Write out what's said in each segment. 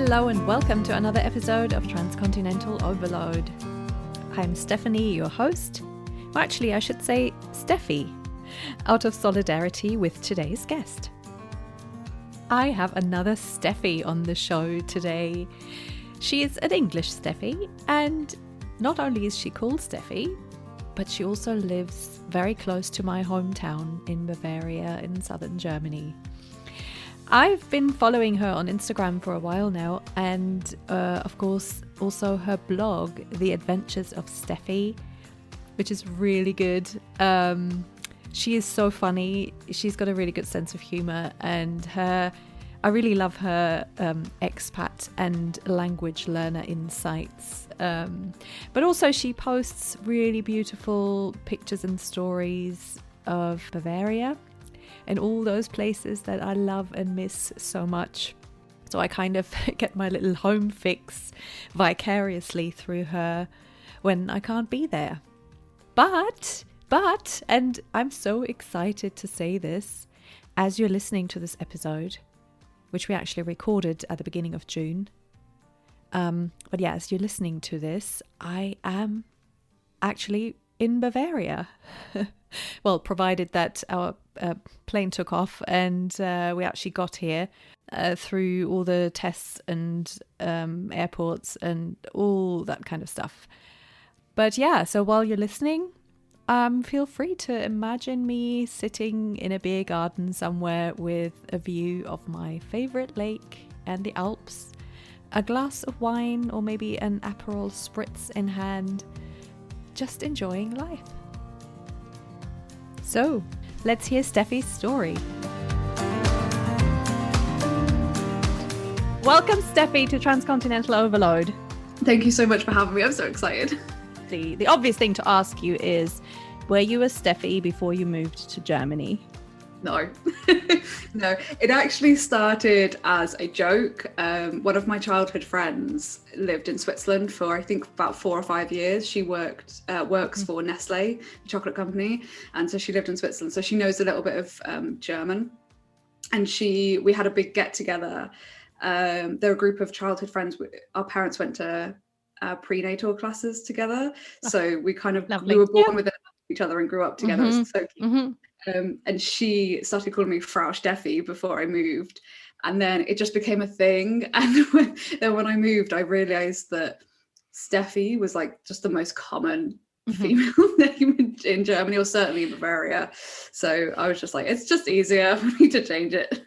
Hello and welcome to another episode of Transcontinental Overload. I'm Stephanie, your host. Well, actually, I should say Steffi, out of solidarity with today's guest. I have another Steffi on the show today. She is an English Steffi, and not only is she called Steffi, but she also lives very close to my hometown in Bavaria in southern Germany. I've been following her on Instagram for a while now, and of course also her blog, The Adventures of Steffi, which is really good. She is so funny. She's got a really good sense of humor, and I really love her expat and language learner insights. But also she posts really beautiful pictures and stories of Bavaria and all those places that I love and miss so much. So I kind of get my little home fix vicariously through her when I can't be there. But, and I'm so excited to say this, as you're listening to this episode, which we actually recorded at the beginning of June. But yeah, as you're listening to this, I am actually in Bavaria. Well, provided that our plane took off and we actually got here through all the tests and airports and all that kind of stuff. But yeah, so while you're listening, feel free to imagine me sitting in a beer garden somewhere with a view of my favourite lake and the Alps, a glass of wine or maybe an Aperol Spritz in hand, just enjoying life. So, let's hear Steffi's story. Welcome, Steffi, to Transcontinental Overload. Thank you so much for having me. I'm so excited. The obvious thing to ask you is, were you a Steffi before you moved to Germany? No. No, it actually started as a joke. One of my childhood friends lived in Switzerland for I think about 4 or 5 years. She works for Nestle, the chocolate company, and so she lived in Switzerland, so she knows a little bit of German. And we had a big get together. They're a group of childhood friends. Our parents went to prenatal classes together, so we were born with each other and grew up together. Mm-hmm. It was so cute. Mm-hmm. And she started calling me Frau Steffi before I moved, and then it just became a thing. And when I moved, I realized that Steffi was like just the most common female name in Germany, or certainly in Bavaria. So I was just like, it's just easier for me to change it.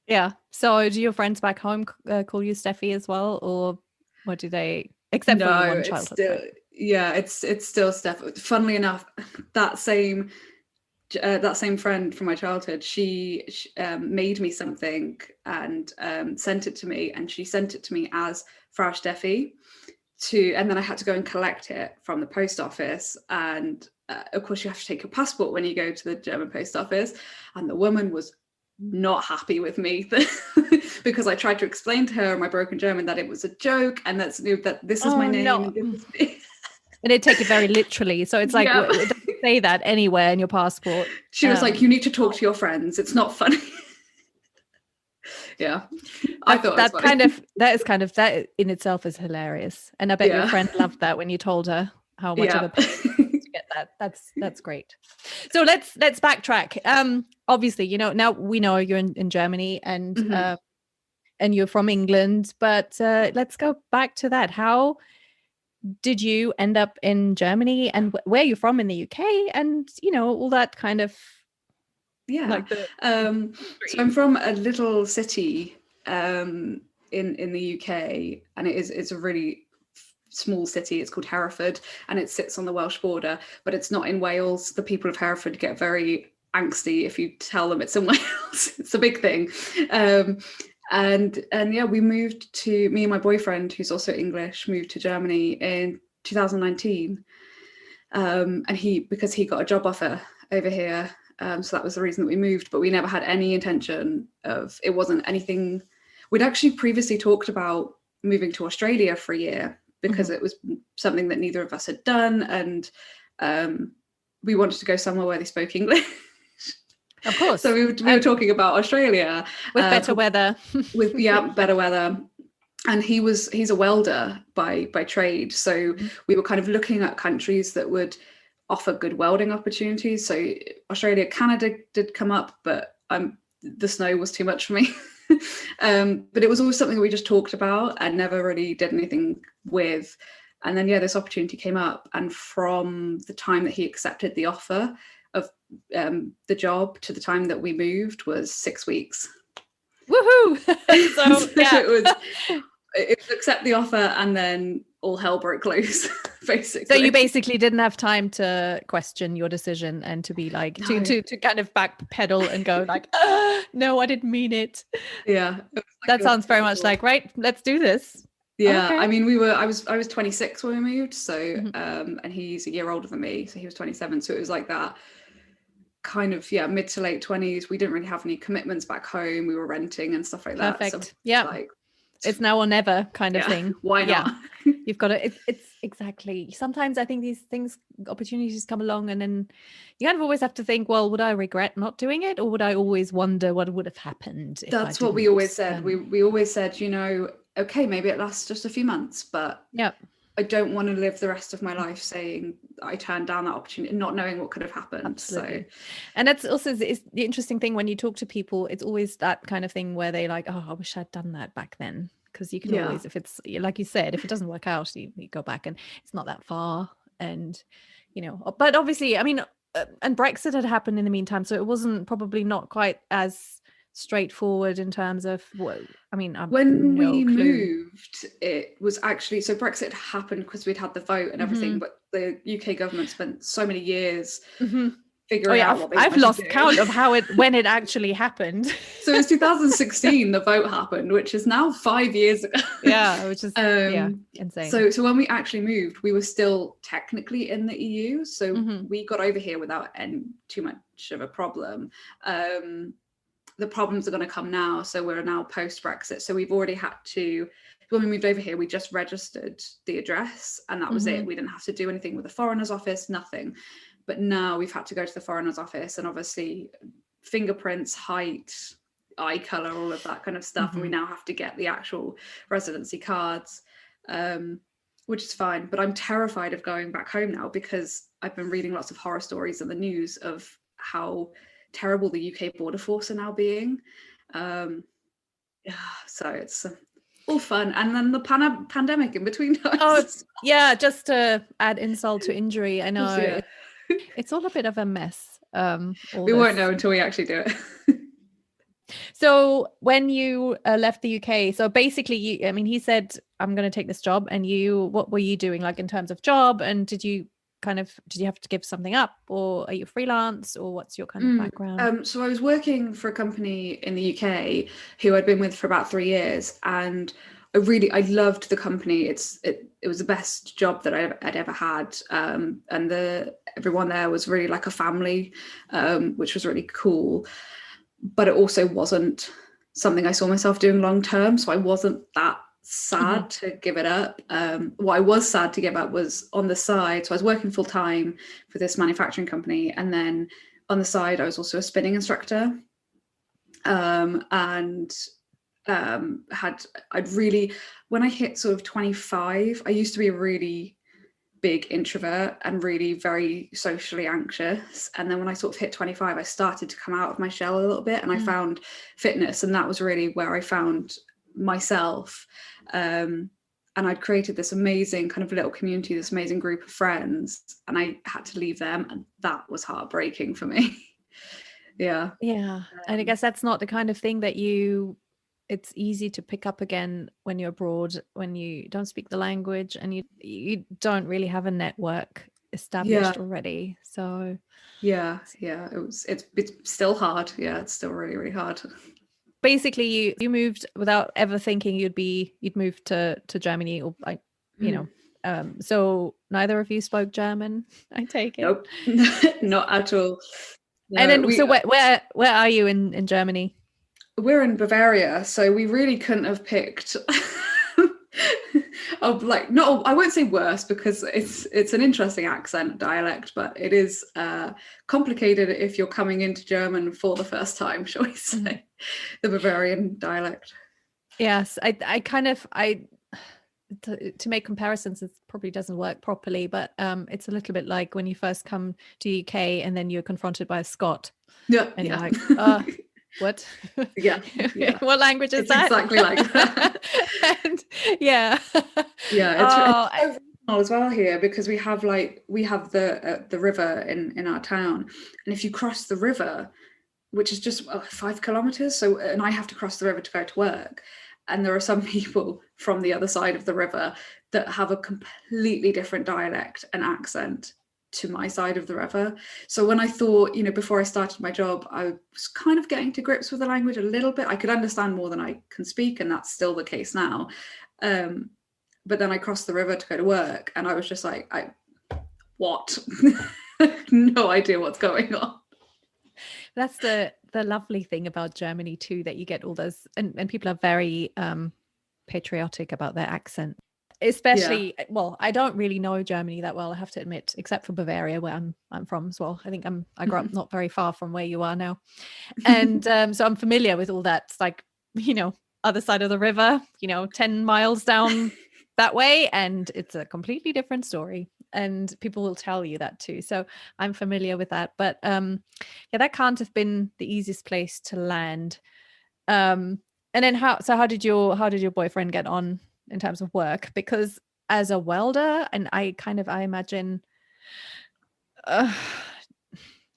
Yeah. So do your friends back home call you Steffi as well, or what do they? Except for your one childhood friend. Yeah, it's still Steffi. Funnily enough, that same friend from my childhood, she made me something and sent it to me, and she sent it to me as Frau Steffi and then I had to go and collect it from the post office, and of course you have to take your passport when you go to the German post office, and the woman was not happy with me because I tried to explain to her in my broken German that it was a joke and that this is my name. No. And this is me. And they take it very literally. So it's like, it doesn't say that anywhere in your passport. She was like, you need to talk to your friends. It's not funny. Yeah. I thought that in itself is hilarious. And I bet your friend loved that when you told her how much of a pain to get that. That's great. So let's backtrack. Obviously, now we know you're in Germany and you're from England, but let's go back to that. How did you end up in Germany, and where you're from in the UK, and all that kind of so I'm from a little city in the UK, and it's a really small city. It's called Hereford, and it sits on the Welsh border, but it's not in Wales. The people of Hereford get very angsty if you tell them it's in Wales. It's a big thing. And we moved me and my boyfriend, who's also English, moved to Germany in 2019. And because he got a job offer over here. So that was the reason that we moved, but we never had any intention it wasn't anything. We'd actually previously talked about moving to Australia for a year because it was something that neither of us had done. And we wanted to go somewhere where they spoke English. Of course. So we were talking about Australia. With better weather. Better weather. And he's a welder by trade. So we were kind of looking at countries that would offer good welding opportunities. So Australia, Canada did come up, but the snow was too much for me. But it was always something that we just talked about and never really did anything with. And then, this opportunity came up. And from the time that he accepted the offer of the job to the time that we moved was 6 weeks. Woohoo! So it was accept the offer and then all hell broke loose, basically. So you basically didn't have time to question your decision and to be like, to kind of backpedal and go like, no, I didn't mean it. Yeah. That sounds very much like, right, let's do this. Yeah. Okay. I mean, I was 26 when we moved. So, and he's a year older than me. So he was 27. So it was like that kind of, mid to late 20s. We didn't really have any commitments back home. We were renting and stuff like that. Perfect. So yeah. It's now or never kind of thing. Why not? Yeah. You've got to, it's exactly. Sometimes I think these things, opportunities come along and then you kind of always have to think, well, would I regret not doing it? Or would I always wonder what would have happened? That's what we always said. We always said, okay, maybe it lasts just a few months, but I don't want to live the rest of my life saying I turned down that opportunity, not knowing what could have happened. Absolutely. So, and that's also the interesting thing when you talk to people. It's always that kind of thing where they like, oh, I wish I'd done that back then, because you can always, if it's like you said, if it doesn't work out, you go back and it's not that far, and But obviously, I mean, and Brexit had happened in the meantime, so it wasn't probably not quite as straightforward in terms of when we moved, it was actually, so Brexit happened because we'd had the vote and everything, but the UK government spent so many years figuring out what they I've lost count of when it actually happened. So it was 2016 the vote happened, which is now 5 years ago. Which is insane. So when we actually moved, we were still technically in the EU, so we got over here without too much of a problem. The problems are going to come now. So we're now post-Brexit. So we've already had to, when we moved over here, we just registered the address and that was it. We didn't have to do anything with the foreigner's office, nothing. But now we've had to go to the foreigner's office and obviously fingerprints, height, eye color, all of that kind of stuff. And we now have to get the actual residency cards, which is fine. But I'm terrified of going back home now because I've been reading lots of horror stories in the news of how terrible the UK border force are now being. So it's all fun. And then the pandemic in between times. Just to add insult to injury. I know it's all a bit of a mess. We won't know until we actually do it. So when you left the UK, so basically he said, I'm going to take this job, and what were you doing like in terms of job, and did you have to give something up, or are you freelance, or what's your kind of background? So I was working for a company in the UK who I'd been with for about 3 years, and I loved the company. It was the best job that I'd ever had, and everyone there was really like a family, which was really cool. But it also wasn't something I saw myself doing long term, so I wasn't that sad to give it up. What I was sad to give up was on the side. So I was working full time for this manufacturing company, and then on the side I was also a spinning instructor. When I hit sort of 25, I used to be a really big introvert and really very socially anxious, and then when I sort of hit 25, I started to come out of my shell a little bit, and I found fitness, and that was really where I found myself. And I'd created this amazing kind of little community, this amazing group of friends, and I had to leave them, and that was heartbreaking for me. And I guess that's not the kind of thing that it's easy to pick up again when you're abroad, when you don't speak the language and you don't really have a network established already. So it's still hard. It's still really, really hard. Basically you moved without ever thinking you'd move to Germany, or like so neither of you spoke German, I take it? Nope. Not at all. No, and then so where are you in Germany? We're in Bavaria, so we really couldn't have picked I won't say worse, because it's an interesting accent dialect, but it is complicated if you're coming into German for the first time, shall we say, the Bavarian dialect. Yes, I kind of to make comparisons, it probably doesn't work properly, but it's a little bit like when you first come to UK and then you're confronted by a Scot. Yeah, and yeah. You're like, what? Yeah, yeah. What language is it's that? Exactly like that. And, yeah. Yeah, it's so regional as well here, because we have the river in our town, and if you cross the river, which is just 5 kilometers, and I have to cross the river to go to work, and there are some people from the other side of the river that have a completely different dialect and accent to my side of the river. So when I thought, before I started my job, I was kind of getting to grips with the language a little bit. I could understand more than I can speak, and that's still the case now. But then I crossed the river to go to work, and I was just like, what? No idea what's going on. That's the lovely thing about Germany too, that you get all those, and people are very patriotic about their accent. Especially, well, I don't really know Germany that well, I have to admit, except for Bavaria, where I'm from as well. I think I grew up not very far from where you are now, and so I'm familiar with all that. It's like, other side of the river, 10 miles down that way, and it's a completely different story, and people will tell you that too. So I'm familiar with that, but that can't have been the easiest place to land. And then how did your boyfriend get on in terms of work? Because as a welder, and I imagine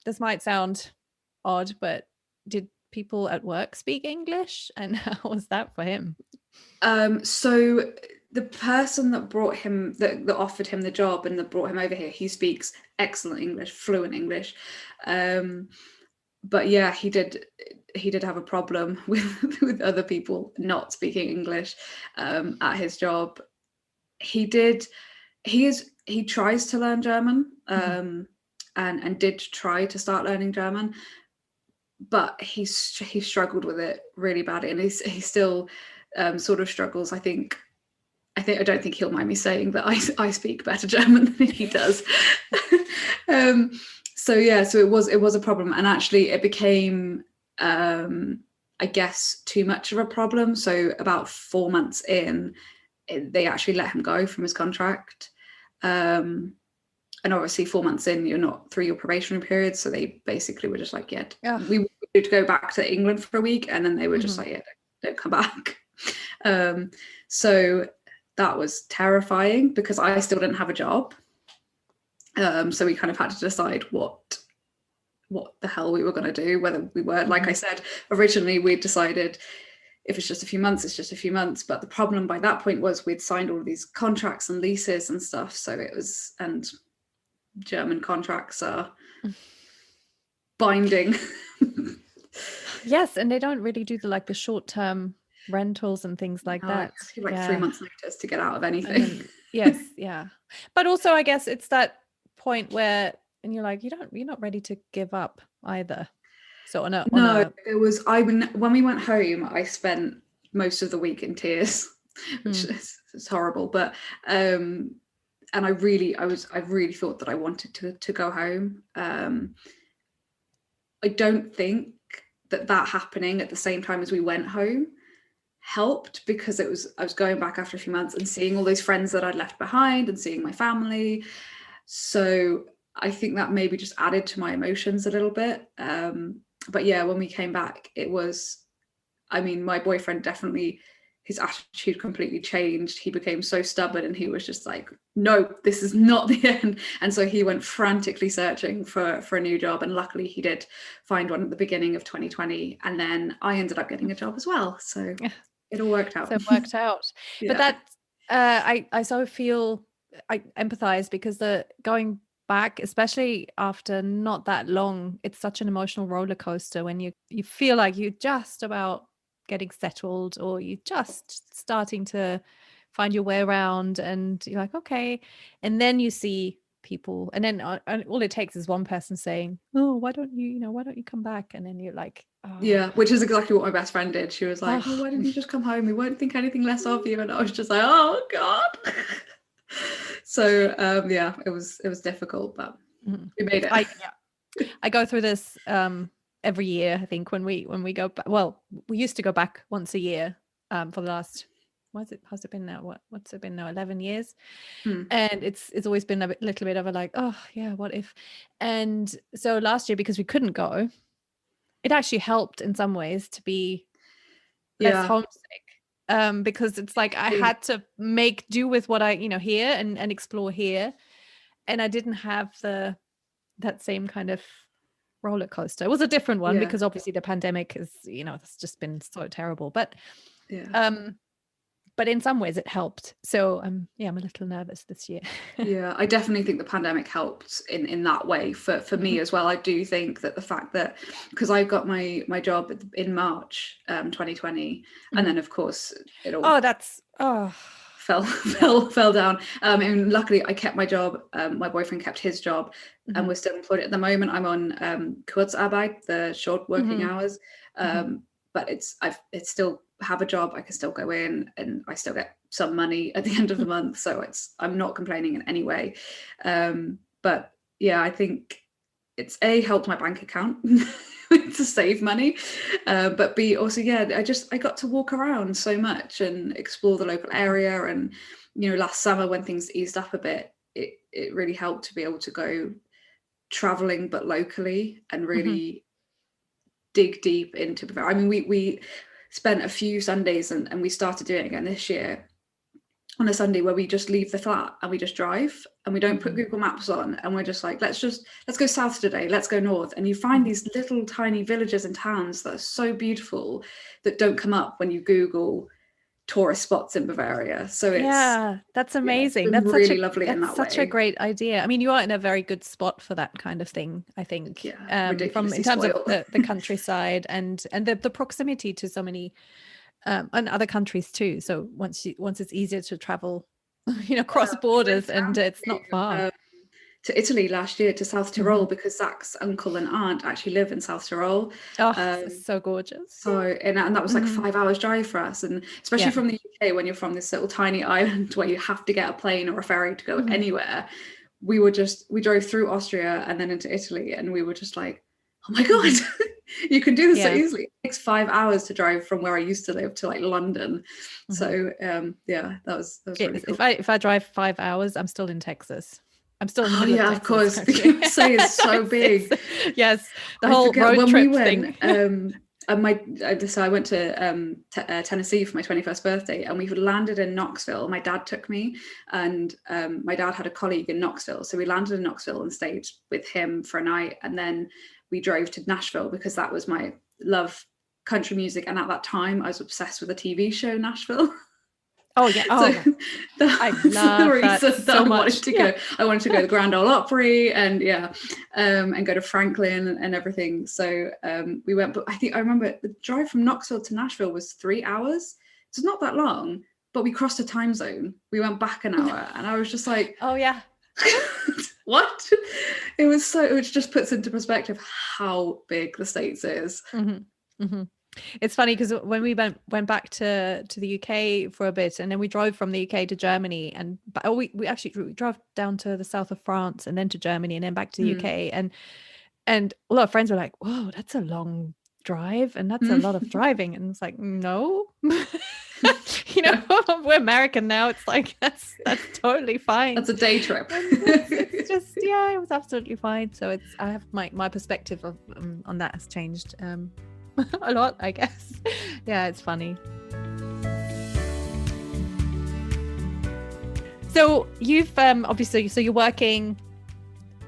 this might sound odd, but did people at work speak English, and how was that for him? So the person that brought him, that offered him the job and that brought him over here, he speaks excellent English, fluent English. But yeah, he did have a problem with other people not speaking English at his job. He tries to learn German, and did try to start learning German, but he struggled with it really badly, and he still sort of struggles. I don't think he'll mind me saying that I speak better German than he does. So it was a problem, and actually it became I guess too much of a problem. So about 4 months in, they actually let him go from his contract. And obviously 4 months in, you're not through your probationary period, so they basically were just like, we want you to go back to England for a week, and then they were just like, don't come back. So that was terrifying, because I still didn't have a job. So we kind of had to decide what the hell we were going to do, whether we were, like I said, originally we decided if it's just a few months, it's just a few months. But the problem by that point was we'd signed all of these contracts and leases and stuff. So it was, and German contracts are binding. Yes, and they don't really do the short-term rentals and things like that. 3 months notice to get out of anything. Yes, yeah. But also, I guess it's that point where, and you're like, you're not ready to give up either. So it was, when we went home, I spent most of the week in tears, which is horrible. But and I really thought that I wanted to go home. I don't think that happening at the same time as we went home helped, because I was going back after a few months and seeing all those friends that I'd left behind and seeing my family. So I think that maybe just added to my emotions a little bit. But yeah, when we came back, it was, my boyfriend definitely, his attitude completely changed. He became so stubborn, and he was just like, no, this is not the end. And so he went frantically searching for a new job, and luckily he did find one at the beginning of 2020, and then I ended up getting a job as well. So it all worked out. So it worked out. Yeah. But that I so feel, I empathize, because going back, especially after not that long, it's such an emotional roller coaster when you feel like you're just about getting settled, or you're just starting to find your way around, and you're like, okay, and then you see people, and then all it takes is one person saying, oh, why don't you come back, and then you're like, oh. Yeah, which is exactly what my best friend did. She was like, why didn't you just come home? We won't think anything less of you. And I was just like, oh god. So it was difficult, but we made it. I go through this every year. I think when we go back, well, we used to go back once a year, for the last, has it been now? What's it been now? 11 years. And it's always been a little bit of a like, oh yeah, what if? And so last year, because we couldn't go, it actually helped in some ways to be less homesick, because it's like I had to make do with what I here and explore here, and I didn't have that same kind of roller coaster. It was a different one because obviously the pandemic is it's just been so terrible, but but in some ways it helped. So I'm a little nervous this year. I definitely think the pandemic helped in that way for me as well. I do think that the fact that, because I got my job in March 2020, and then of course it all fell down, and luckily I kept my job. My boyfriend kept his job, and we're still employed at the moment. I'm on Kurzarbeit, the short working hours, but it's still have a job. I can still go in and I still get some money at the end of the month, so I'm not complaining in any way, but I think it's helped my bank account to save money, but B also I got to walk around so much and explore the local area, and last summer when things eased up a bit, it really helped to be able to go traveling but locally and really dig deep into Bavaria. I mean, we spent a few Sundays and we started doing it again this year on a Sunday where we just leave the flat and we just drive and we don't put Google Maps on, and we're just like, let's go south today, let's go north. And you find these little tiny villages and towns that are so beautiful that don't come up when you Google tourist spots in Bavaria. So it's that's amazing. That's really lovely in that way. That's such a great idea. I mean, you are in a very good spot for that kind of thing, I think. From in terms of the countryside and the proximity to so many and other countries too. So once it's easier to travel, cross borders, and it's not far. To Italy last year, to South Tyrol, because Zach's uncle and aunt actually live in South Tyrol. It's so gorgeous. So and that was like 5 hours drive for us, and especially from the UK, when you're from this little tiny island where you have to get a plane or a ferry to go anywhere. We drove through Austria and then into Italy, and we were just like, oh my god, you can do this so easily. It takes 5 hours to drive from where I used to live to like London. So that was really cool. If I drive 5 hours, I'm still in Texas. I'm still in the middle of Texas, of course. The USA is so big. Yes, the whole road trip thing. So I went to Tennessee for my 21st birthday, and we landed in Knoxville. My dad took me, and my dad had a colleague in Knoxville, so we landed in Knoxville and stayed with him for a night, and then we drove to Nashville because that was my love, country music, and at that time I was obsessed with the TV show Nashville. Oh yeah! Oh, so I love that so much. I wanted to go to the Grand Ole Opry and go to Franklin and everything. So we went, but I remember the drive from Knoxville to Nashville was 3 hours. It's not that long, but we crossed a time zone. We went back an hour, and I was just like, oh yeah. What? It just puts into perspective how big the States is. It's funny because when we went back to the UK for a bit, and then we drove from the UK to Germany, and we actually drove down to the south of France and then to Germany and then back to the UK, and a lot of friends were like, whoa, that's a long drive and that's a lot of driving, and it's like, no. We're American now. It's like that's totally fine. That's a day trip. It's just it was absolutely fine. So I have my perspective on that has changed a lot, I guess. Yeah, it's funny. So you've obviously, so you're working,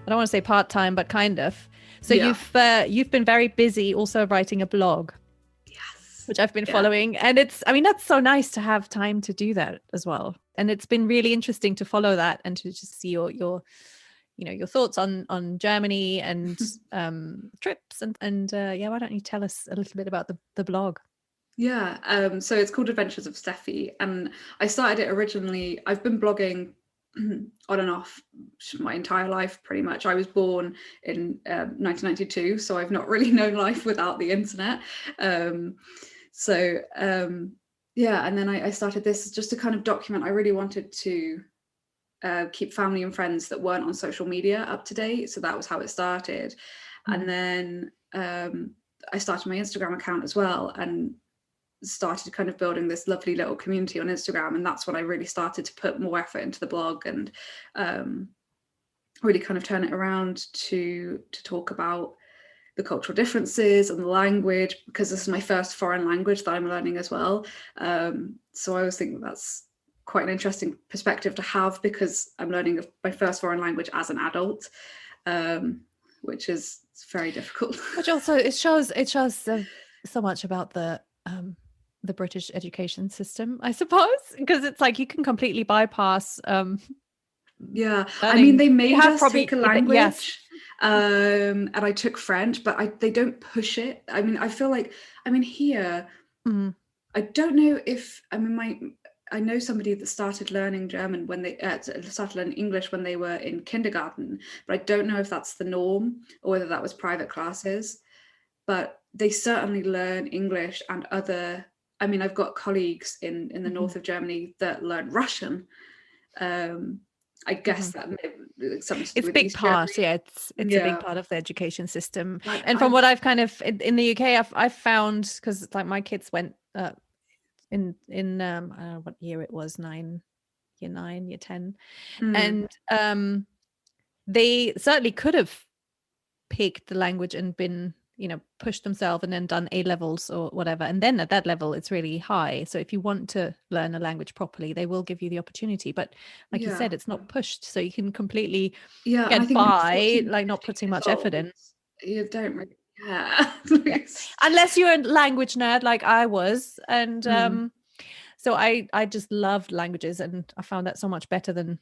I don't want to say part-time, but kind of. So you've been very busy also writing a blog. Yes. Which I've been following. And that's so nice to have time to do that as well. And it's been really interesting to follow that and to just see your thoughts on Germany and trips and why don't you tell us a little bit about the blog? So it's called Adventures of Steffi, and I started it originally. I've been blogging on and off my entire life pretty much. I was born in 1992, so I've not really known life without the internet. And then I started this just to kind of document. I really wanted to keep family and friends that weren't on social media up to date, so that was how it started. And then I started my Instagram account as well, and started kind of building this lovely little community on Instagram, and that's when I really started to put more effort into the blog and really kind of turn it around to talk about the cultural differences and the language, because this is my first foreign language that I'm learning as well. So I always think that's quite an interesting perspective to have, because I'm learning my first foreign language as an adult, which is very difficult. Which also it shows so much about the British education system, I suppose, because it's like you can completely bypass. Yeah, I mean, they made us take a language. Yes. And I took French, but they don't push it. I mean, I feel like, here, I don't know if, I know somebody that started learning German when they started learning English when they were in kindergarten, but I don't know if that's the norm or whether that was private classes. But they certainly learn English and other, I've got colleagues in the north of Germany that learn Russian. I guess that it's a big part. Yeah, it's a big part of the education system. And from what I've kind of in the UK, I've found, because like my kids went in I don't know what year it was, year 9, year 10, and they certainly could have picked the language and been, pushed themselves and then done A levels or whatever, and then at that level it's really high. So if you want to learn a language properly, they will give you the opportunity, but like you said, it's not pushed, so you can completely get by, like not putting much effort in. You don't really unless you're a language nerd like I was, and so I just loved languages, and I found that so much better than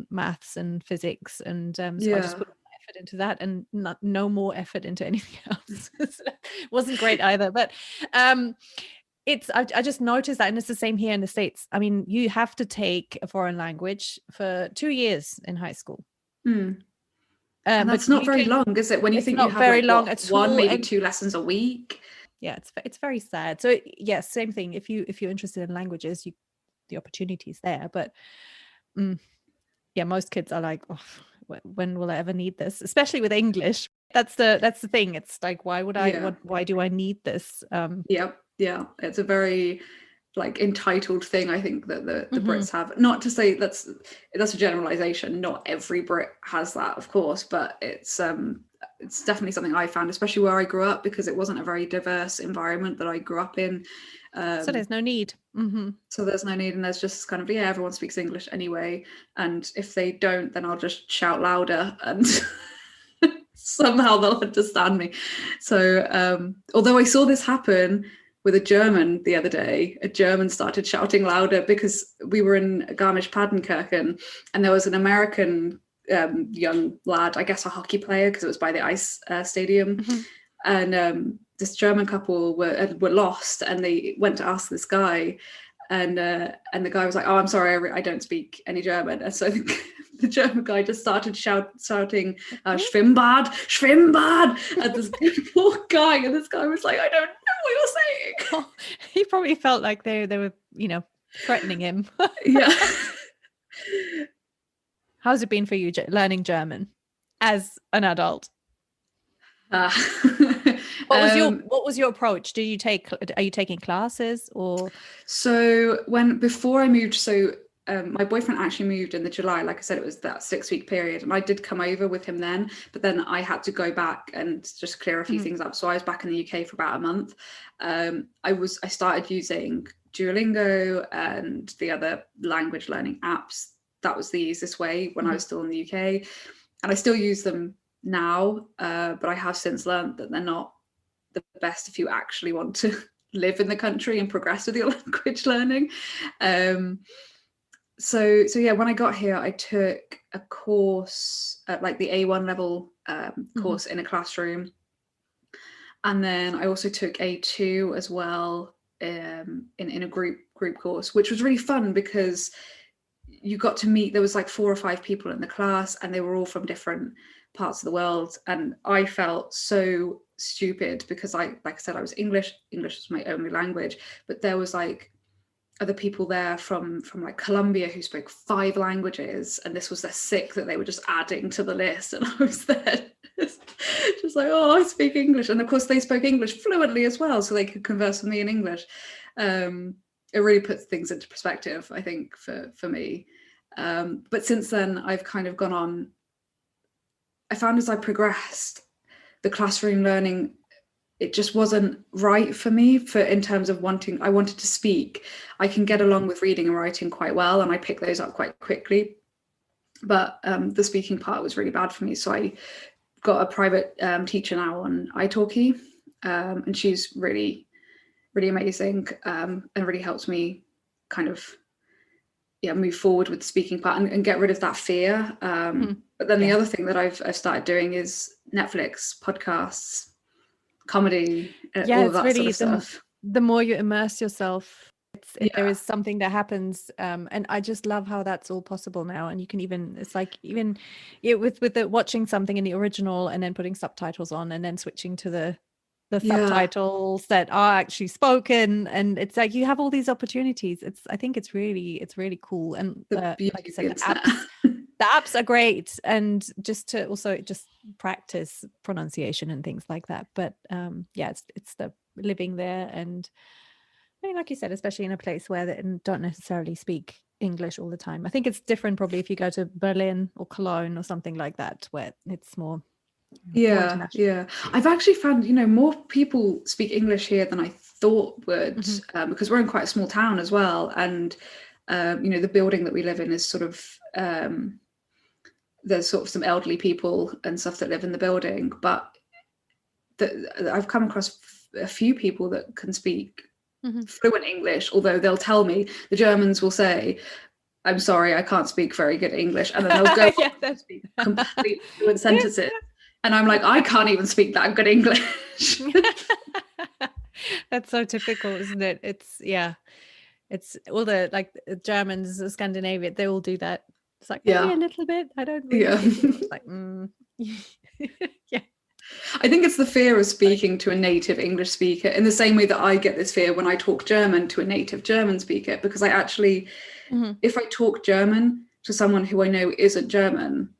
maths and physics, and so I just put effort into that and no more effort into anything else. Wasn't great either, but I just noticed that, and it's the same here in the States. I mean, you have to take a foreign language for 2 years in high school. And that's not very long, is it? When you think you have very long, it's one, maybe 2 lessons a week. Yeah, it's very sad. So yes, same thing. If you're interested in languages, the opportunity's there. But most kids are like, oh, when will I ever need this? Especially with English. That's the thing. It's like, why would I? Why do I need this? Yeah. It's a very like entitled thing, I think, that the Brits have. Not to say that's a generalization. Not every Brit has that, of course, but it's definitely something I found, especially where I grew up, because it wasn't a very diverse environment that I grew up in. So there's no need. So there's no need, and there's just kind of, everyone speaks English anyway, and if they don't, then I'll just shout louder and somehow they'll understand me. So although I saw this happen with a German the other day, a German started shouting louder because we were in Garmisch-Partenkirchen, and there was an American young lad, I guess a hockey player, because it was by the ice stadium, and this German couple were lost, and they went to ask this guy, and the guy was like, "Oh, I'm sorry, I don't speak any German." And so the German guy just started shouting, "Schwimmbad, Schwimmbad," at this poor guy, and this guy was like, "I don't know what you're saying." Oh, he probably felt like they were, threatening him. Yeah. How's it been for you learning German as an adult? What was your approach? Are you taking classes or? So before I moved, my boyfriend actually moved in the July. Like I said, it was that 6-week period, and I did come over with him then, but then I had to go back and just clear a few things up. So I was back in the UK for about a month. I started using Duolingo and the other language learning apps. That was the easiest way when I was still in the UK, and I still use them now, but I have since learned that they're not the best if you actually want to live in the country and progress with your language learning. So when I got here, I took a course at like the A1 level course in a classroom, and then I also took A2 as well in a group course, which was really fun because you got to meet, there was like 4 or 5 people in the class, and they were all from different parts of the world, and I felt so stupid because like I said, I was English was my only language, but there was like other people there from like Colombia who spoke 5 languages, and this was their 6th that they were just adding to the list, and I was there Just like, oh, I speak English. And of course they spoke English fluently as well, so they could converse with me in English. It really puts things into perspective, I think, for me. But since then, I've kind of gone on. I found as I progressed, the classroom learning, it just wasn't right for me in terms of I wanted to speak. I can get along with reading and writing quite well, and I pick those up quite quickly. But the speaking part was really bad for me. So I got a private teacher now on italki, and she's really, really amazing, and really helps me kind of move forward with the speaking part and get rid of that fear. But then the other thing that I've started doing is Netflix, podcasts, comedy, all of that really sort of stuff. The more you immerse yourself, there is something that happens, and I just love how that's all possible now. And you can with the watching something in the original and then putting subtitles on and then switching to the subtitles that are actually spoken, and it's like you have all these opportunities. I think it's really cool. And like I said, the apps are great, and just to also just practice pronunciation and things like that. But it's the living there, and I mean, like you said, especially in a place where they don't necessarily speak English all the time. I think it's different probably if you go to Berlin or Cologne or something like that, where it's more I've actually found more people speak English here than I thought would, because we're in quite a small town as well, and the building that we live in is sort of there's sort of some elderly people and stuff that live in the building, but I've come across a few people that can speak fluent English, although they'll tell me, the Germans will say, I'm sorry, I can't speak very good English, and then they'll go and speak complete fluent sentences. And I'm like, I can't even speak that good English. That's so typical, isn't it? It's all the Germans, the Scandinavian, they all do that. It's like, maybe a little bit. I don't really it's like, I think it's the fear of speaking to a native English speaker, in the same way that I get this fear when I talk German to a native German speaker, because I actually, if I talk German to someone who I know isn't German,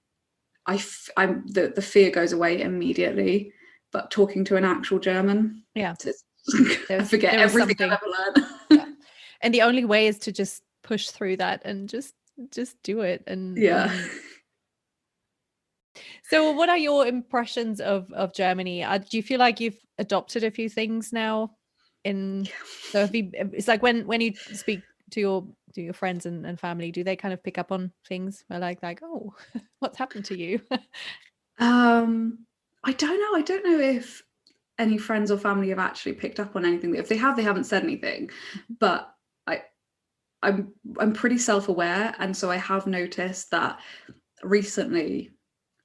the fear goes away immediately. But talking to an actual German, I forget everything I've ever learned. And the only way is to just push through that and just do it. And so what are your impressions of Germany? Do you feel like you've adopted a few things now? So it's like when you speak to your friends and family, do they kind of pick up on things where like oh, what's happened to you? I don't know. I don't know if any friends or family have actually picked up on anything. If they have, they haven't said anything. But I'm pretty self-aware, and so I have noticed that recently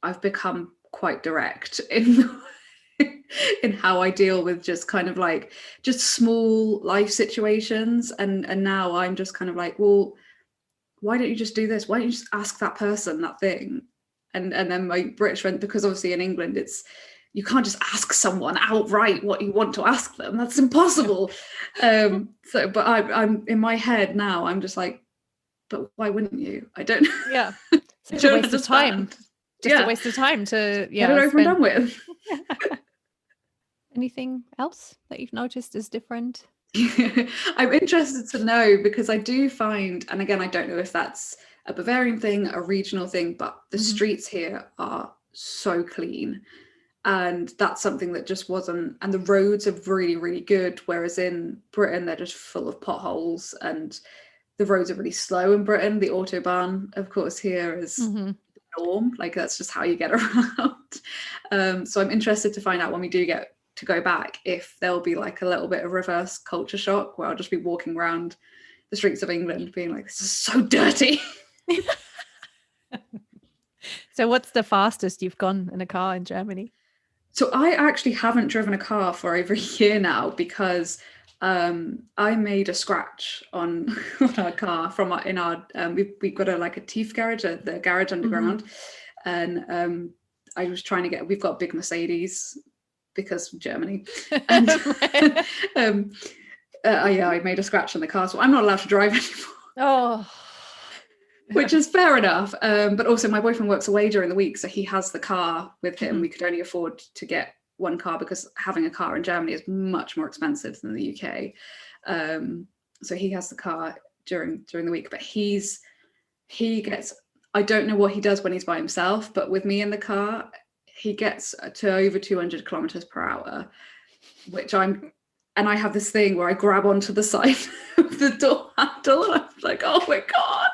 I've become quite direct in how I deal with just kind of like just small life situations, and now I'm just kind of like, well, why don't you just do this? Why don't you just ask that person that thing? And then my British friend, because obviously in England you can't just ask someone outright what you want to ask them. That's impossible. But I'm in my head now, I'm just like, but why wouldn't you? I don't know. Yeah. Such a waste of time. Just a waste of time to get it over and done with. Anything else that you've noticed is different? I'm interested to know, because I do find, and again, I don't know if that's a Bavarian thing, a regional thing, but the streets here are so clean. And that's something that just wasn't, and the roads are really, really good. Whereas in Britain, they're just full of potholes, and the roads are really slow in Britain. The Autobahn, of course, here is the norm. Like, that's just how you get around. So I'm interested to find out when we do get to go back, if there'll be like a little bit of reverse culture shock, where I'll just be walking around the streets of England being like, this is so dirty. So what's the fastest you've gone in a car in Germany? So I actually haven't driven a car for over a year now, because I made a scratch on our car we've got a teeth garage, the garage underground, and I was trying to we've got a big Mercedes because Germany, and I made a scratch on the car, so I'm not allowed to drive anymore. Oh, which is fair enough. But also my boyfriend works away during the week, so he has the car with him. We could only afford to get one car because having a car in Germany is much more expensive than the UK. So he has the car during the week, but he gets, I don't know what he does when he's by himself, but with me in the car, he gets to over 200 kilometers per hour, which and I have this thing where I grab onto the side of the door handle and I'm like, oh my God.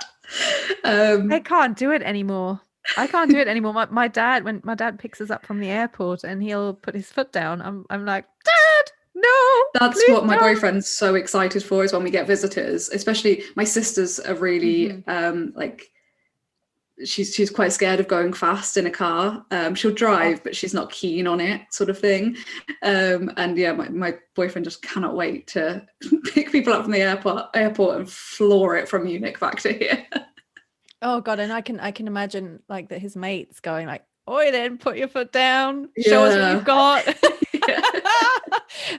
I can't do it anymore. My dad, when my dad picks us up from the airport and he'll put his foot down, I'm like, Dad, no. That's what my boyfriend's so excited for, is when we get visitors, especially my sisters are really like, she's quite scared of going fast in a car. She'll drive, but she's not keen on it, sort of thing. And yeah, my boyfriend just cannot wait to pick people up from the airport and floor it from Munich back to here. Oh God, and I can imagine like that his mates going like, "Oi, then put your foot down, show us what you've got."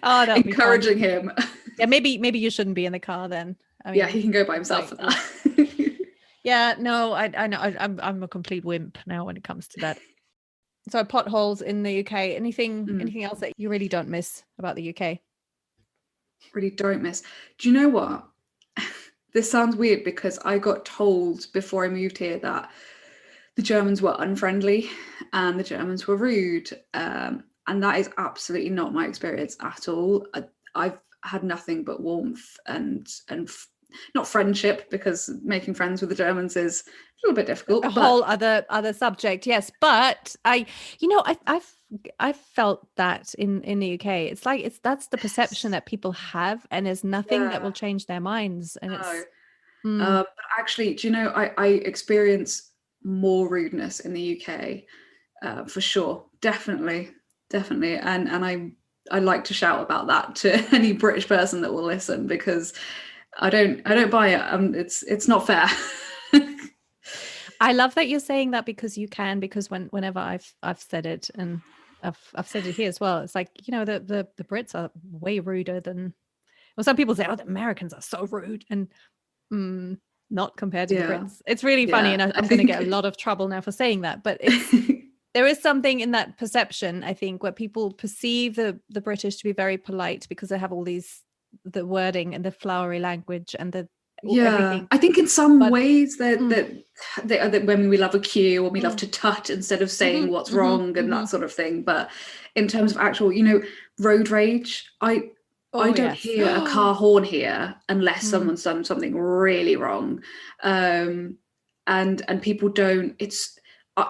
Oh, encouraging him. Yeah, maybe you shouldn't be in the car then. I mean, yeah, he can go by himself for that. Yeah, no, I know. I'm a complete wimp now when it comes to that. So potholes in the UK. Anything else that you really don't miss about the UK? Really don't miss. Do you know what? This sounds weird because I got told before I moved here that the Germans were unfriendly and the Germans were rude. And that is absolutely not my experience at all. I've had nothing but warmth and not friendship, because making friends with the Germans is a little bit difficult. Whole other subject, yes. But I've felt that in the UK, it's like that's the perception that people have, and there's nothing that will change their minds. And but actually, do you know, I experience more rudeness in the UK, for sure, definitely, and I like to shout about that to any British person that will listen, because I don't buy it. It's not fair. I love that you're saying that, because you can, because whenever I've said it, and I've said it here as well, it's like, you know, the Brits are way ruder than, well, some people say, oh, the Americans are so rude, and not compared to the Brits. It's really funny, and I'm going to get a lot of trouble now for saying that, but there is something in that perception, I think, where people perceive the British to be very polite because they have all the wording and the flowery language and everything. I think in some ways that when we love a cue, or we love to tut instead of saying what's wrong and that sort of thing. But in terms of actual, you know, road rage, I don't hear a car horn here unless someone's done something really wrong, and people don't. It's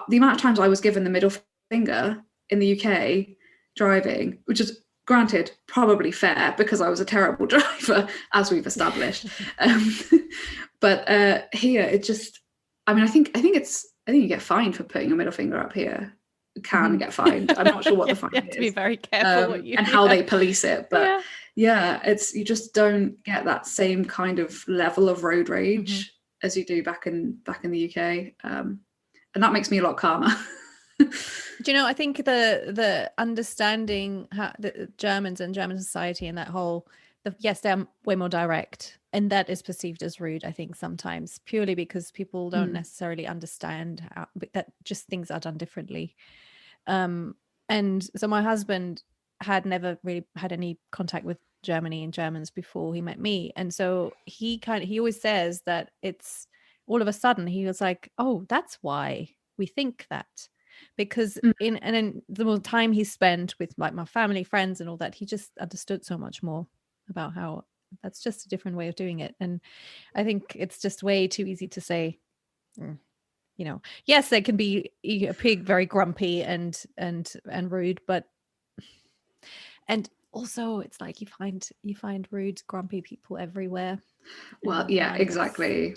the amount of times I was given the middle finger in the UK driving, which is, granted, probably fair because I was a terrible driver, as we've established. But here, it just, I mean, I think you get fined for putting a middle finger up here. You can get fined. I'm not sure what the fine is. You have to be very careful what you and how they police it. But it's, you just don't get that same kind of level of road rage as you do back in the UK. And that makes me a lot calmer. Do you know, I think the understanding how the Germans and German society and that whole, yes, they're way more direct, and that is perceived as rude, I think, sometimes, purely because people don't necessarily understand that just things are done differently. And so my husband had never really had any contact with Germany and Germans before he met me. And so he always says that it's all of a sudden he was like, oh, that's why we think that. Because in the more time he spent with like my family, friends and all that, he just understood so much more about how that's just a different way of doing it. And I think it's just way too easy to say, you know, yes, they can be a pig, very grumpy and rude, but and also it's like you find rude, grumpy people everywhere. Well, yeah, exactly.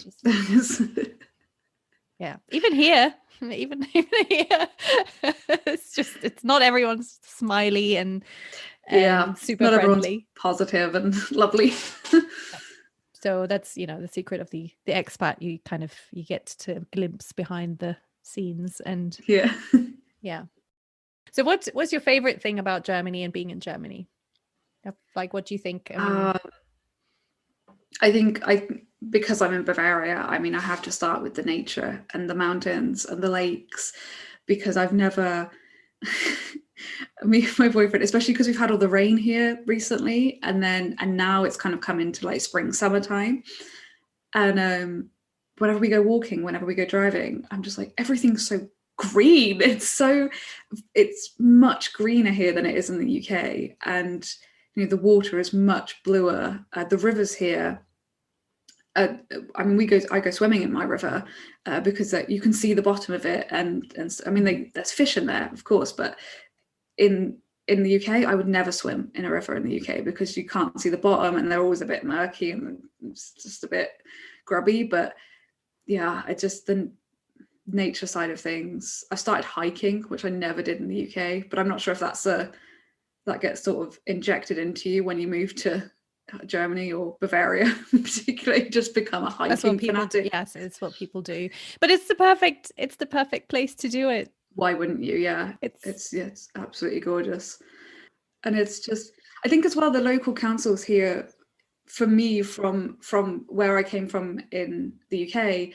Yeah, even here, it's not everyone's smiley and super not friendly, positive and lovely. So that's, you know, the secret of the expat. You get to glimpse behind the scenes, and yeah. So what's your favorite thing about Germany and being in Germany? Like, what do you think? because I'm in Bavaria, I mean, I have to start with the nature and the mountains and the lakes, because I've never, me and my boyfriend, especially because we've had all the rain here recently, and now it's kind of come into like spring, summertime. And whenever we go walking, whenever we go driving, I'm just like, everything's so green. It's much greener here than it is in the UK. And, you know, the water is much bluer. The rivers here, I mean, I go swimming in my river because you can see the bottom of it, and I mean, there's fish in there, of course, but in the UK, I would never swim in a river in the UK because you can't see the bottom, and they're always a bit murky and it's just a bit grubby. But yeah, the nature side of things. I started hiking, which I never did in the UK, but I'm not sure if that gets sort of injected into you when you move to Germany or Bavaria, particularly, just become a hiking fanatic. Yes, it's what people do. But it's the perfect place to do it. Why wouldn't you? Yeah, it's absolutely gorgeous. And it's just, I think as well, the local councils here, for me, from where I came from in the UK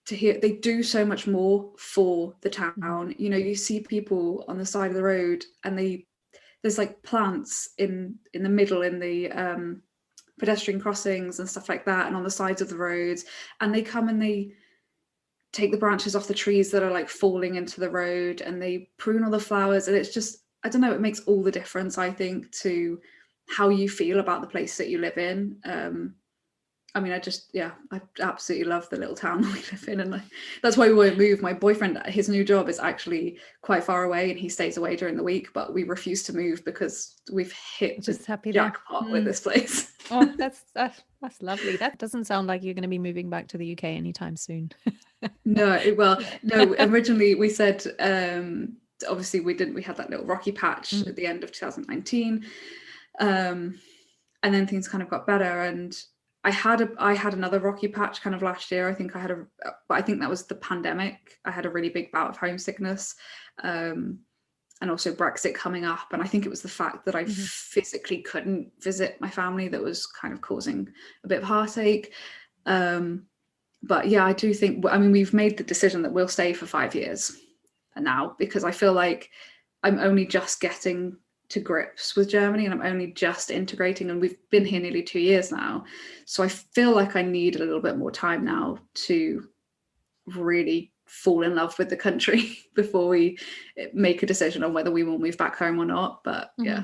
to here, they do so much more for the town. You know, you see people on the side of the road, and there's like plants in the middle, in the pedestrian crossings and stuff like that, and on the sides of the roads, and they come and they take the branches off the trees that are like falling into the road, and they prune all the flowers. And it's just, I don't know, it makes all the difference, I think, to how you feel about the place that you live in. I mean, I absolutely love the little town that we live in, and that's why we won't move. My boyfriend, his new job is actually quite far away, and he stays away during the week, but we refuse to move because we've hit the jackpot with this place. Oh, that's lovely. That doesn't sound like you're going to be moving back to the UK anytime soon. No. Originally we said, obviously we had that little rocky patch at the end of 2019, and then things kind of got better, and I had another rocky patch kind of last year. I think but I think that was the pandemic. I had a really big bout of homesickness, and also Brexit coming up. And I think it was the fact that I physically couldn't visit my family that was kind of causing a bit of heartache. But yeah, I do think, I mean, we've made the decision that we'll stay for 5 years now, because I feel like I'm only just getting to grips with Germany, and I'm only just integrating, and we've been here nearly 2 years now. So I feel like I need a little bit more time now to really fall in love with the country before we make a decision on whether we will move back home or not. But yeah.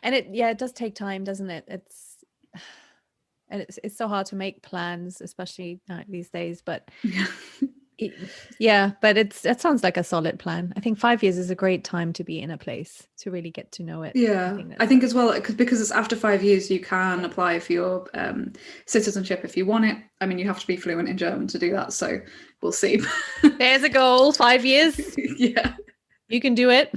And it does take time, doesn't it? It's so hard to make plans, especially these days, but but it sounds like a solid plan. I think 5 years is a great time to be in a place to really get to know it. I think as well, because it's after 5 years you can apply for your citizenship if you want it. I mean, you have to be fluent in German to do that, so we'll see. There's a goal. 5 years. Yeah, you can do it.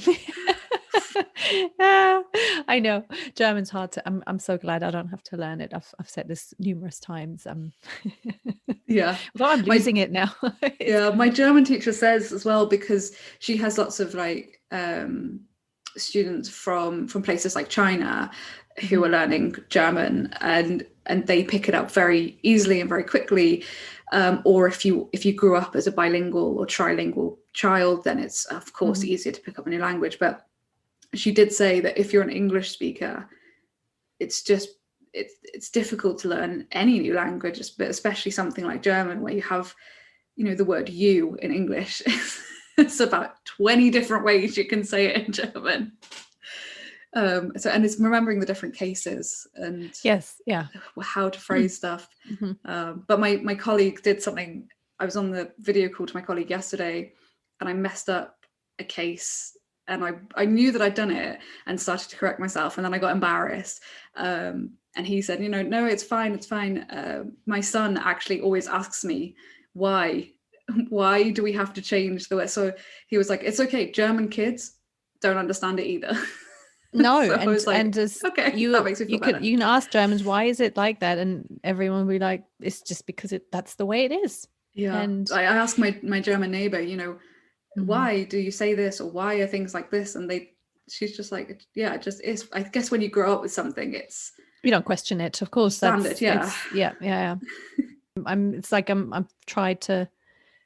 I know German's hard to. I'm so glad I don't have to learn it. I've said this numerous times. Yeah, although I'm losing it now. Yeah, my German teacher says as well, because she has lots of like students from places like China who are learning German, and they pick it up very easily and very quickly. Or if you grew up as a bilingual or trilingual child, then it's of course easier to pick up a new language. But she did say that if you're an English speaker, it's difficult to learn any new language, but especially something like German, where you have, you know, the word you in English. It's about 20 different ways you can say it in German. And it's remembering the different cases and how to phrase stuff. But my colleague did something. I was on the video call to my colleague yesterday, and I messed up a case, and I knew that I'd done it and started to correct myself, and then I got embarrassed. And he said, no, it's fine. My son actually always asks me why do we have to change the word. So he was like, it's okay, German kids don't understand it either. No, so and I was like, and as okay, that makes me feel better. You can ask Germans, why is it like that, and everyone will be like, it's just because that's the way it is. Yeah, and I asked my German neighbor, why do you say this, or why are things like this, and she's just like, yeah, it just is. I guess when you grow up with something, it's You don't question it, of course. Standard, yeah. I've tried to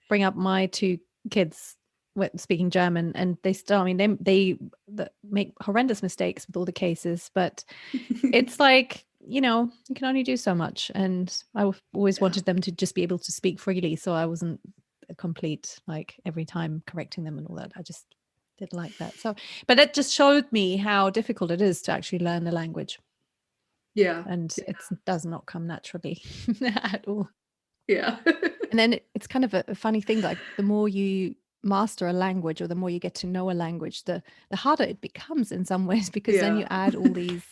bring up my two kids speaking German, and they still, I mean, they make horrendous mistakes with all the cases, but it's like, you know, you can only do so much. And I always wanted them to just be able to speak freely, so I wasn't a complete, like, every time correcting them and all that. I just didn't like that. So, but it just showed me how difficult it is to actually learn the language. And it does not come naturally at all. And then it's kind of a funny thing, like the more you master a language, or the more you get to know a language, the harder it becomes in some ways, because then you add all these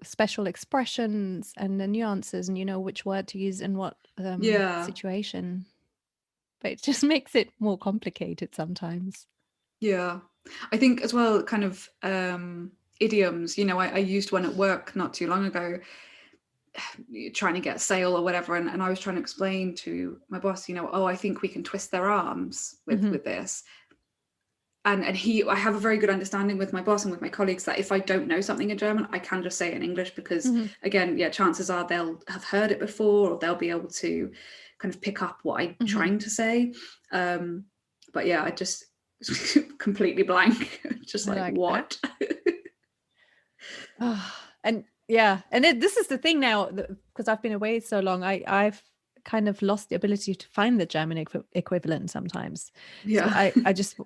special expressions and the nuances, and you know which word to use in what situation. But it just makes it more complicated sometimes. I think as well, kind of idioms, you know, I used one at work not too long ago, trying to get a sale or whatever, and I was trying to explain to my boss, you know, I think we can twist their arms with this, and I have a very good understanding with my boss and with my colleagues that if I don't know something in German, I can just say it in English, because again, chances are they'll have heard it before, or they'll be able to kind of pick up what I'm trying to say. But I just completely blank, just like what. And this is the thing now, because I've been away so long, I've kind of lost the ability to find the German equivalent sometimes. So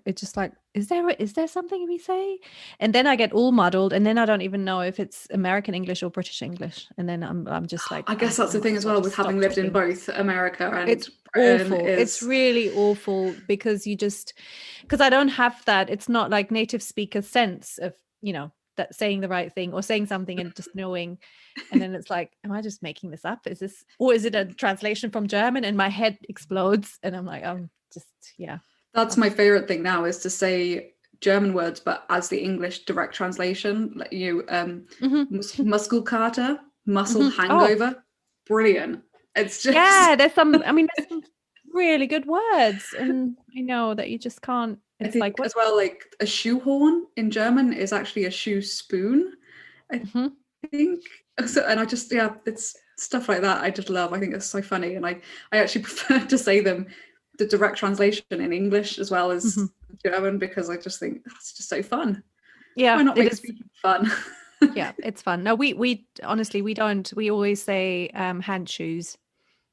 it's just like, is there something we say? And then I get all muddled, and then I don't even know if it's American English or British English, and then I'm just like, I guess that's the thing as well, with having lived in both America and it's awful. It's really awful, because I don't have that. It's not like native speaker sense of, you know, that saying the right thing or saying something and just knowing. And then it's like, am I just making this up? Is it a translation from German? And my head explodes, and I'm like, That's my favorite thing now, is to say German words but as the English direct translation. Like Muskelkater, muscle hangover. Brilliant. It's just there's some really good words, and I know that you just can't. It's, I think, like, as well, like a shoehorn in German is actually a shoe spoon, I think. So, and I just it's stuff like that I just love. I think it's so funny, and I actually prefer to say them the direct translation in English as well as German, because I just think that's just so fun. Why not make speaking fun? It's fun. No, we honestly, we always say hand shoes.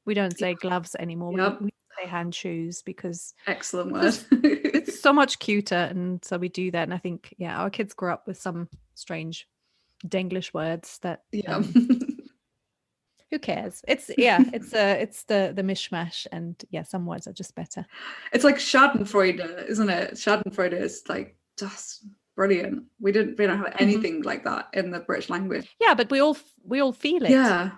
We don't say gloves anymore. We say hand shoes, because excellent word. It's so much cuter, and so we do that. And I think our kids grew up with some strange Denglish words that who cares? It's the mishmash, and some words are just better. It's like Schadenfreude, isn't it? Schadenfreude is like just brilliant. We don't have anything like that in the British language. But we all feel it.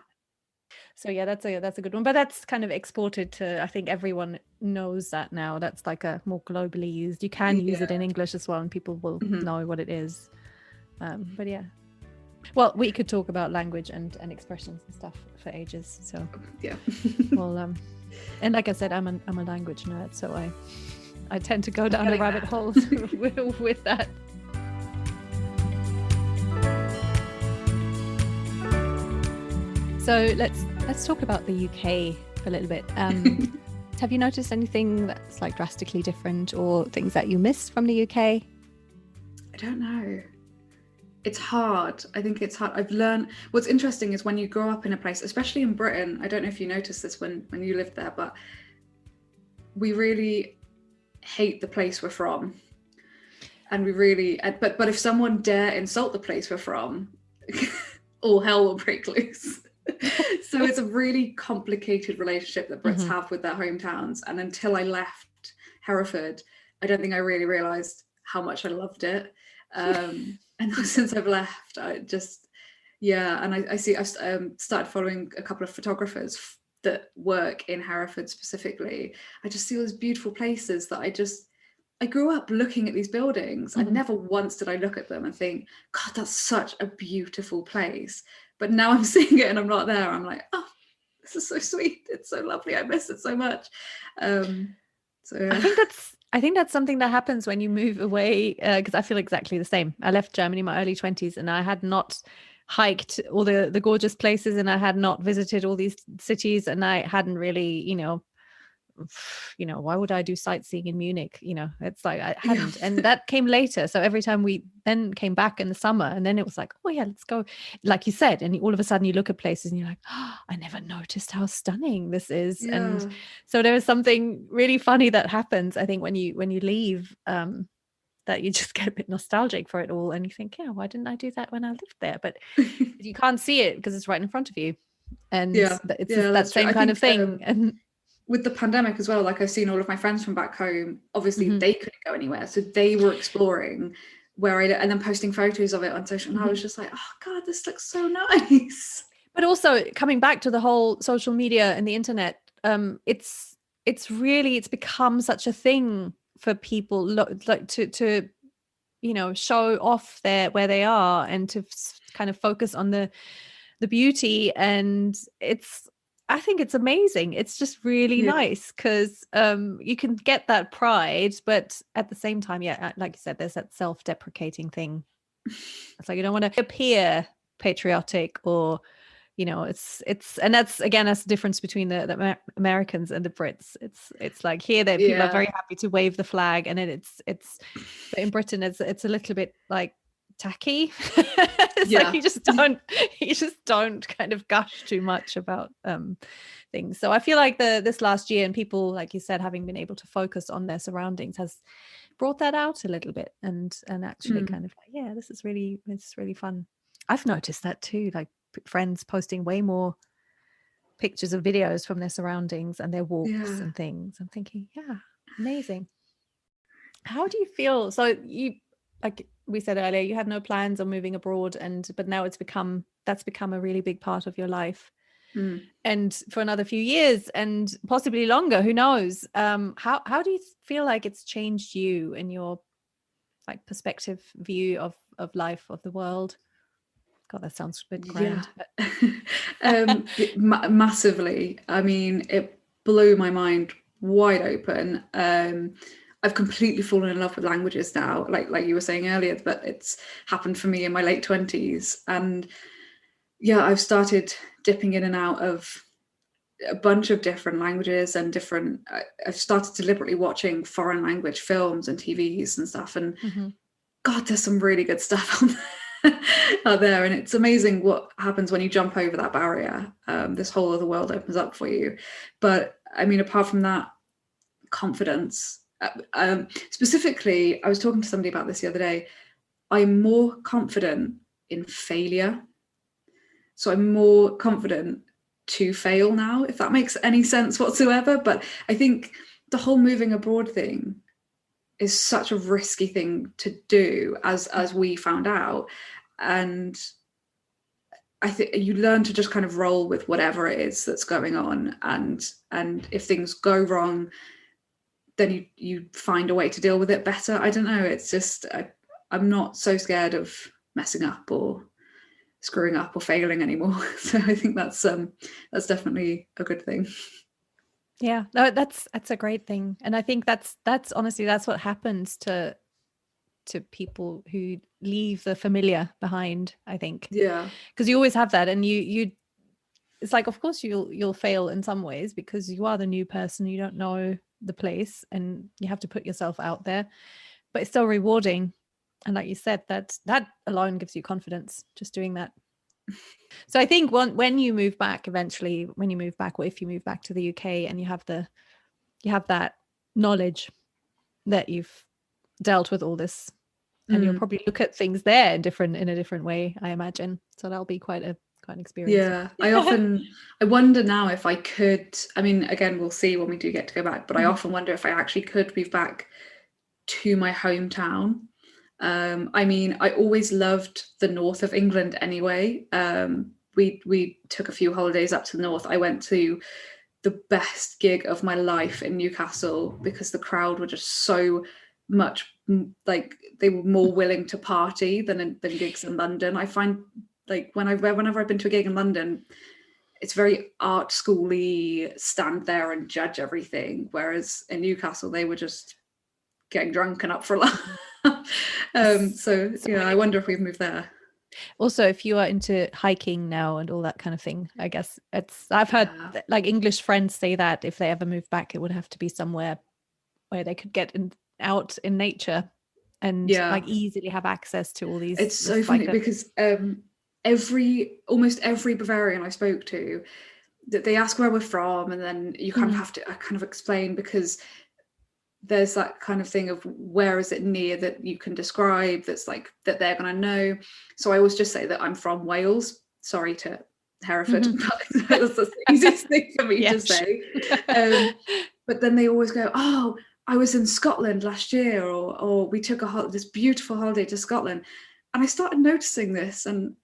So that's a good one, but that's kind of exported to, I think everyone knows that now. That's like a more globally used. You can use it in English as well, and people will know what it is. But well, we could talk about language and expressions and stuff for ages. So well, and like I said, I'm a language nerd, so I tend to go down a rabbit hole with that. So let's talk about the UK for a little bit. Have you noticed anything that's like drastically different, or things that you miss from the UK? I don't know. It's hard. I think it's hard. I've learned, what's interesting is when you grow up in a place, especially in Britain, I don't know if you noticed this when you lived there, but we really hate the place we're from. And we really, but if someone dare insult the place we're from, all hell will break loose. So it's a really complicated relationship that Brits have with their hometowns. And until I left Hereford, I don't think I really realised how much I loved it. And since I've left, I just, and I see, I've started following a couple of photographers that work in Hereford specifically. I just see all these beautiful places that I grew up looking at these buildings, and never once did I look at them and think, God, that's such a beautiful place. But now I'm seeing it and I'm not there. I'm like, oh, this is so sweet. It's so lovely. I miss it so much. So I think that's something that happens when you move away, because I feel exactly the same. I left Germany in my early 20s, and I had not hiked all the gorgeous places, and I had not visited all these cities, and I hadn't really, why would I do sightseeing in Munich? It's like I hadn't. And that came later. So every time we then came back in the summer, and then it was like, oh yeah, let's go, like you said. And all of a sudden you look at places and you're like, oh, I never noticed how stunning this is. Yeah. And so there is something really funny that happens, I think, when you leave, that you just get a bit nostalgic for it all, and you think, yeah, why didn't I do that when I lived there? But you can't see it because it's right in front of you. And it's that same kind of thing. And with the pandemic as well, like I've seen all of my friends from back home, obviously they couldn't go anywhere, so they were exploring and then posting photos of it on social, and I was just like, oh god, this looks so nice. But also coming back to the whole social media and the internet, it's become such a thing for people, like to show off where they are, and to kind of focus on the beauty. And I think it's amazing. It's just really nice because you can get that pride, but at the same time, like you said, there's that self-deprecating thing. It's like you don't want to appear patriotic, or it's and that's the difference between the Americans and the Brits. It's like here that people are very happy to wave the flag, and then it's but in Britain it's a little bit like tacky. It's like you just don't kind of gush too much about things. So I feel like this last year, and people, like you said, having been able to focus on their surroundings has brought that out a little bit, and actually kind of like, it's really fun. I've noticed that too, like friends posting way more pictures of videos from their surroundings and their walks and things. I'm thinking, amazing. How do you feel? So you, like we said earlier, you had no plans on moving abroad, but now that's become a really big part of your life, and for another few years and possibly longer, who knows. How do you feel like it's changed you and your like perspective, view of life, of the world? God, that sounds a bit grand. Massively. I mean, it blew my mind wide open. I've completely fallen in love with languages now, like you were saying earlier, but it's happened for me in my late 20s. And I've started dipping in and out of a bunch of different languages and I've started deliberately watching foreign language films and TVs and stuff. And God, there's some really good stuff out there. And it's amazing what happens when you jump over that barrier. This whole other world opens up for you. But I mean, apart from that, confidence. Specifically, I was talking to somebody about this the other day. I'm more confident in failure. So I'm more confident to fail now, if that makes any sense whatsoever. But I think the whole moving abroad thing is such a risky thing to do, as we found out. And I think you learn to just kind of roll with whatever it is that's going on. And if things go wrong, then you find a way to deal with it better. I don't know. It's just, I'm not so scared of messing up or screwing up or failing anymore. So I think that's definitely a good thing. Yeah, no, that's a great thing. And I think that's honestly, that's what happens to people who leave the familiar behind, I think. Yeah. Because you always have that, and you it's like, of course you'll fail in some ways because you are the new person, you don't know the place, and you have to put yourself out there, but it's still rewarding. And like you said, that alone gives you confidence, just doing that. So I think when you move back eventually, or if you move back to the UK and you have that knowledge that you've dealt with all this, and you'll probably look at things there in a different way, I imagine. So that'll be quite an experience. Yeah, I wonder now if I could, I mean, again, we'll see when we do get to go back, but I often wonder if I actually could move back to my hometown. I mean, I always loved the north of England anyway. We took a few holidays up to the north. I went to the best gig of my life in Newcastle because the crowd were just so much, like, they were more willing to party than gigs in London. I find, like, whenever I've been to a gig in London, it's very art schooly, stand there and judge everything, whereas in Newcastle they were just getting drunk and up for a laugh. So I wonder if we've moved there. Also, if you are into hiking now and all that kind of thing, I guess I've heard like English friends say that if they ever move back, it would have to be somewhere where they could get out in nature and like easily have access to all these. It's so funny because almost every Bavarian I spoke to, that they ask where we're from, and then you kind of have to kind of explain, because there's that kind of thing of where is it near that you can describe that's like that they're going to know. So I always just say that I'm from Wales. Sorry to Hereford, but that's the easiest thing for me to say. But then they always go, oh, I was in Scotland last year, or we took this beautiful holiday to Scotland. And I started noticing this, and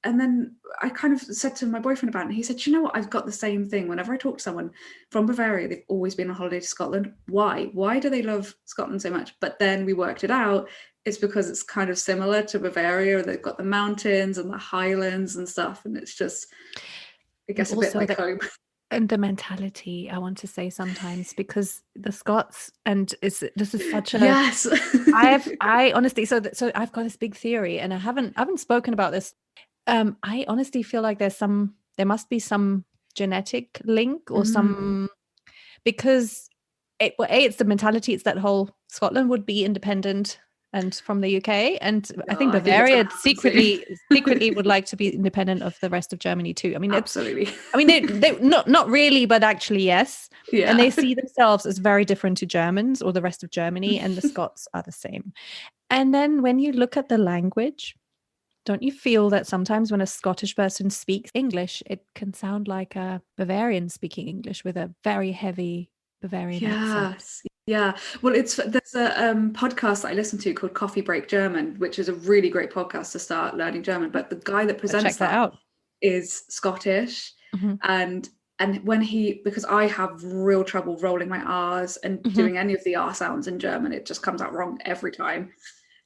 then I kind of said to my boyfriend about it, and he said, you know what, I've got the same thing. Whenever I talk to someone from Bavaria, they've always been on holiday to Scotland. Why? Why do they love Scotland so much? But then we worked it out. It's because it's kind of similar to Bavaria. They've got the mountains and the highlands and stuff. And it's just, I guess, a bit like home. And the mentality, I want to say sometimes, because the Scots, and this is such a yes. I honestly, so I've got this big theory, and I haven't spoken about this. I honestly feel like there must be some genetic link or some, because it's the mentality. It's that whole Scotland would be independent and from the UK, and I think Bavaria secretly would like to be independent of the rest of Germany too. I mean, absolutely. I mean, they not really, but actually yes. Yeah. And they see themselves as very different to Germans or the rest of Germany, and the Scots are the same. And then when you look at the language, don't you feel that sometimes when a Scottish person speaks English, it can sound like a Bavarian speaking English with a very heavy Bavarian accent? Yeah. Well, there's a podcast that I listen to called Coffee Break German, which is a really great podcast to start learning German. But the guy that presents that out is Scottish. And when because I have real trouble rolling my R's and doing any of the R sounds in German, it just comes out wrong every time.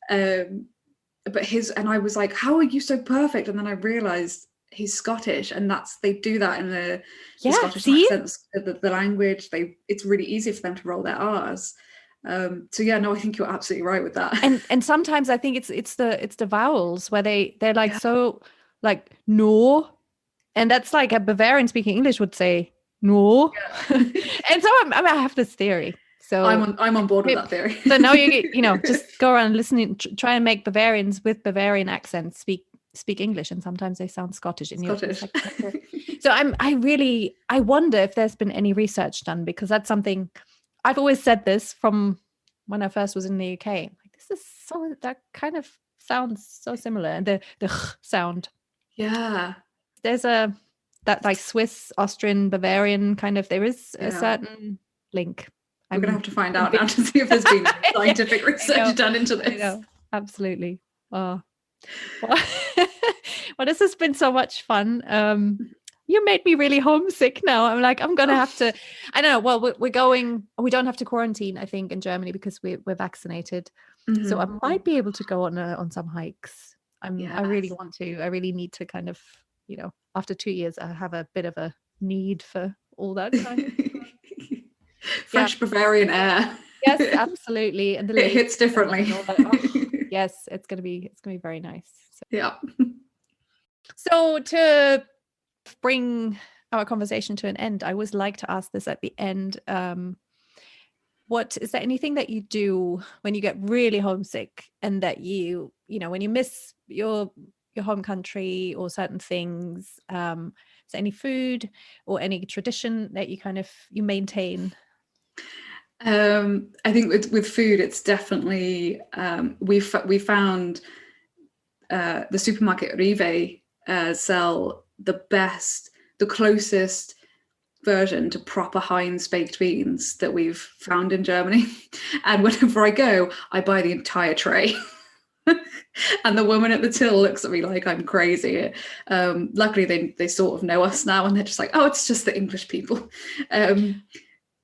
But and I was like, how are you so perfect? And then I realized he's Scottish, and they do that in the Scottish accents, the language. It's really easy for them to roll their R's. So yeah, no, I think you're absolutely right with that. And sometimes I think it's the vowels where they're like so like no, and that's like a Bavarian speaking English would say no. And so I have this theory. So I'm on board with that theory. So now you just go around listening, try and make Bavarians with Bavarian accents speak English, and sometimes they sound Scottish. So I wonder if there's been any research done, because that's something I've always said this from when I first was in the UK. Like, this is that kind of sounds so similar, and the sound. Yeah, there's that like Swiss, Austrian, Bavarian kind of. There is a certain link. I'm going to have to find out now to see if there's been scientific research done into this. Absolutely. Oh. Well, this has been so much fun. You made me really homesick now. I'm like, I'm going to have to, I don't know. Well, we don't have to quarantine, I think, in Germany, because we're vaccinated. So I might be able to go on some hikes. I really want to. I really need to kind of, after 2 years, I have a bit of a need for all that kind of fresh Bavarian air. Yes, absolutely. And it hits differently. Yes, it's gonna be very nice. So. Yeah. So to bring our conversation to an end, I always like to ask this at the end. What is there anything that you do when you get really homesick, and that when you miss your home country or certain things? Is there any food or any tradition that you maintain? I think with food, it's definitely we found the supermarket Rive sell the closest version to proper Heinz baked beans that we've found in Germany. And whenever I go, I buy the entire tray. And the woman at the till looks at me like I'm crazy. Luckily, they sort of know us now, and they're just like, oh, it's just the English people.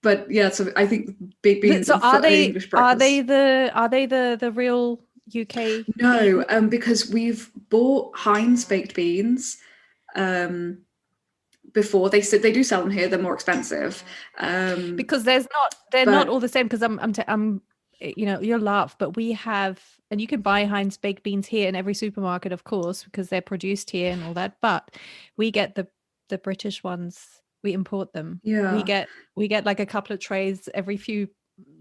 But yeah, so I think baked beans. So are they the real UK? No, because we've bought Heinz baked beans before. They said they do sell them here. They're more expensive because they're not all the same. Because I'm you'll laugh, but we have, and you can buy Heinz baked beans here in every supermarket, of course, because they're produced here and all that. But we get the British ones. We import them. Yeah. We get like a couple of trays every few